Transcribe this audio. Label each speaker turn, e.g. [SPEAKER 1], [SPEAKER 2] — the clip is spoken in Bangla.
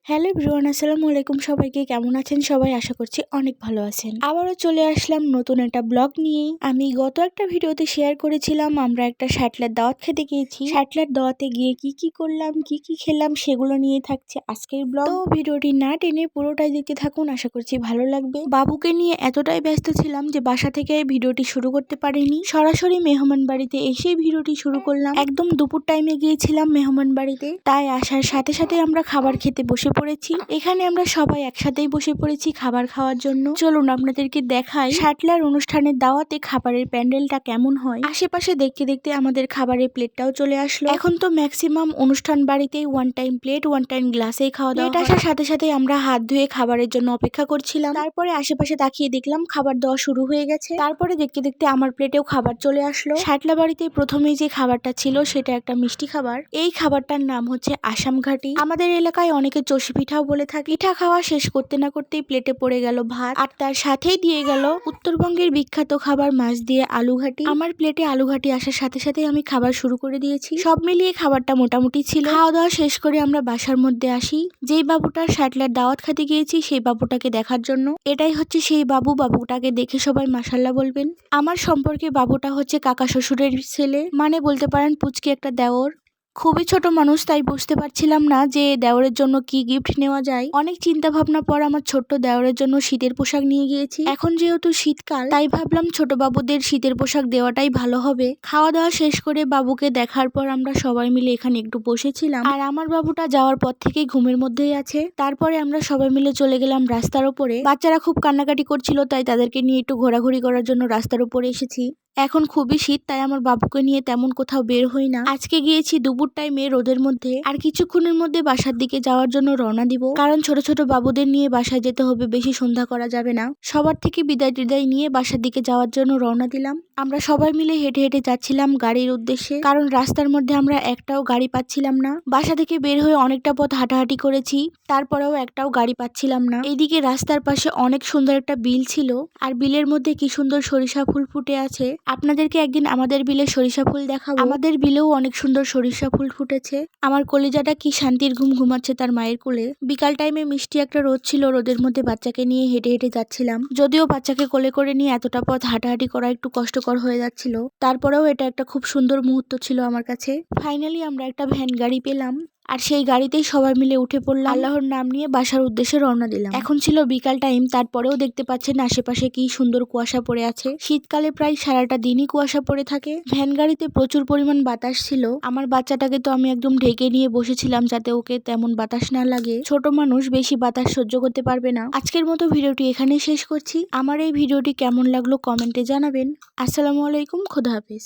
[SPEAKER 1] হ্যালো এভরিওয়ান, আসসালামু আলাইকুম। সবাইকে কেমন আছেন? সবাই আশা করছি অনেক ভালো আছেন। আবারও চলে আসলাম নতুন একটা ব্লগ নিয়ে। আমি গত একটা ভিডিওতে শেয়ার করেছিলাম আমরা একটা শাটলার দাওয়াত খেতে গিয়েছি। শাটলার দাওয়াতে গিয়ে কি কি করলাম, কি কি খেলাম সেগুলো নিয়ে থাকছে আজকের ব্লগ। তো ভিডিওটি না টেনে পুরোটাই দেখতে থাকুন, আশা করছি ভালো লাগবে। বাবুকে নিয়ে এতটাই ব্যস্ত ছিলাম যে বাসা থেকে ভিডিওটি শুরু করতে পারিনি। সরাসরি মেহমান বাড়িতে এসে ভিডিওটি শুরু করলাম। একদম দুপুর টাইমে গিয়েছিলাম মেহমান বাড়িতে, তাই আসার সাথে সাথে আমরা খাবার খেতে বসে পড়েছি। এখানে আমরা সবাই একসাথেই বসে পড়েছি খাবার খাওয়ার জন্য। চলুন আপনাদেরকে দেখাই শাটলার অনুষ্ঠানের দাওয়াতে খাবারের প্যান্ডেলটা কেমন হয়। আশেপাশে দেখতে দেখতে আমাদের খাবারের প্লেটটাও চলে আসলো। এখন তো ম্যাক্সিমাম অনুষ্ঠান বাড়িতেই one time plate, one time গ্লাসেই খাওয়া দাওয়া। প্লেট আসার সাথে সাথে আমরা হাত ধুয়ে খাবারের জন্য অপেক্ষা করছিলাম। তারপরে আশেপাশে তাকিয়ে দেখলাম খাবার দেওয়া শুরু হয়ে গেছে। তারপরে দেখতে দেখতে আমার প্লেটেও খাবার চলে আসলো। শাটলা বাড়িতে প্রথমেই যে খাবারটা ছিল সেটা একটা মিষ্টি খাবার। এই খাবারটার নাম হচ্ছে আসাম ঘাটি। আমাদের এলাকায় অনেকে চষি পিঠাও বলে থাকে। পিঠা খাওয়া শেষ করতে না করতেই প্লেটে পড়ে গেল ভাত, আর তার সাথেই দিয়ে গেল উত্তরবঙ্গের বিখ্যাত খাবার মাছ দিয়ে আলু ঘাটি। আমার প্লেটে আলু ঘাটি আসার সাথে সাথে আমি খাবার শুরু করে দিয়েছি। সব মিলিয়ে খাবারটা মোটামুটি ছিল। খাওয়া দাওয়া শেষ করে আমরা বাসার মধ্যে আসি। যেই বাবুটার শাটলার দাওয়াত খেতে গিয়েছি সেই বাবুটাকে দেখার জন্য। এটাই হচ্ছে সেই বাবু। বাবুটাকে দেখে সবাই মাশাআল্লাহ বলবেন। আমার সম্পর্কে বাবুটা হচ্ছে কাকা শ্বশুরের ছেলে, মানে বলতে পারেন পুচকি একটা দেওর। খুবই ছোট মানুষ, তাই বুঝতে পারছিলাম না যে দেওরের জন্য কি গিফট নেওয়া যায়। অনেক চিন্তা ভাবনা পর আমার ছোট্ট দেওরের জন্য শীতের পোশাক নিয়ে গিয়েছি। এখন যেহেতু শীতকাল, তাই ভাবলাম ছোট বাবুদের শীতের পোশাক দেওয়াটাই ভালো হবে। খাওয়া দাওয়া শেষ করে বাবুকে দেখার পর আমরা সবাই মিলে এখানে একটু বসেছিলাম, আর আমার বাবুটা যাওয়ার পর থেকেই ঘুমের মধ্যেই আছে। তারপরে আমরা সবাই মিলে চলে গেলাম রাস্তার উপরে। বাচ্চারা খুব কান্নাকাটি করছিল, তাই তাদেরকে নিয়ে একটু ঘোরাঘুরি করার জন্য রাস্তার উপরে এসেছি। এখন খুবই শীত, তাই আমার বাবুকে নিয়ে তেমন কোথাও বের হই না। আজকে গিয়েছি দুপুর টাইমে রোদের মধ্যে, আর কিছুক্ষণের মধ্যে বাসার দিকে যাওয়ার জন্য রওনা দিব। কারণ ছোট ছোট বাবুদের নিয়ে বাসায় যেতে হবে, বেশি সন্ধ্যা করা যাবে না। সবার থেকে বিদায় টিদায় নিয়ে বাসার দিকে যাওয়ার জন্য রওনা দিলাম। আমরা সবাই মিলে হেঁটে হেঁটে যাচ্ছিলাম গাড়ির উদ্দেশ্যে, কারণ রাস্তার মধ্যে আমরা একটাও গাড়ি পাচ্ছিলাম না। বাসা থেকে বের হয়ে অনেকটা পথ হাঁটাহাঁটি করেছি, তারপরেও একটাও গাড়ি পাচ্ছিলাম না। এইদিকে রাস্তার পাশে অনেক সুন্দর একটা বিল ছিল, আর বিলের মধ্যে কি সুন্দর সরিষা ফুল ফুটে আছে। আপনাদেরকে একদিন আমাদের বিলে সরিষা ফুল দেখাবো। আমাদের বিলেও অনেক সুন্দর সরিষা ফুল ফুটেছে। আমার কলিজাটা কি শান্তির ঘুম ঘুমাচ্ছে তার মায়ের কোলে। বিকাল টাইমে মিষ্টি একটা রোদ ছিল, রোদের মধ্যে বাচ্চাকে নিয়ে হেঁটে হেঁটে যাচ্ছিলাম। যদিও বাচ্চাকে কোলে করে নিয়ে এতটা পথ হাঁটাহাঁটি করা একটু কষ্টকর হয়ে যাচ্ছিল, তারপরেও এটা একটা খুব সুন্দর মুহূর্ত ছিল আমার কাছে। ফাইনালি আমরা একটা ভ্যান গাড়ি পেলাম, আর সেই গাড়িতেই সবাই মিলে উঠে পড়লাম। আল্লাহর নাম নিয়ে বাসার উদ্দেশ্যে রওনা দিলাম। এখন ছিল বিকাল টাইম, তারপরেও দেখতে পাচ্ছেন আশেপাশে কি সুন্দর কুয়াশা পড়ে আছে। শীতকালে প্রায় সারাটা দিনই কুয়াশা পড়ে থাকে। ভ্যান গাড়িতে প্রচুর পরিমাণ বাতাস ছিল। আমার বাচ্চাটাকে তো আমি একদম ঢেকে নিয়ে বসেছিলাম যাতে ওকে তেমন বাতাস না লাগে। ছোট মানুষ বেশি বাতাস সহ্য করতে পারবে না। আজকের মতো ভিডিওটি এখানেই শেষ করছি। আমার এই ভিডিওটি কেমন লাগলো কমেন্টে জানাবেন। আসসালামু আলাইকুম, খোদা হাফেজ।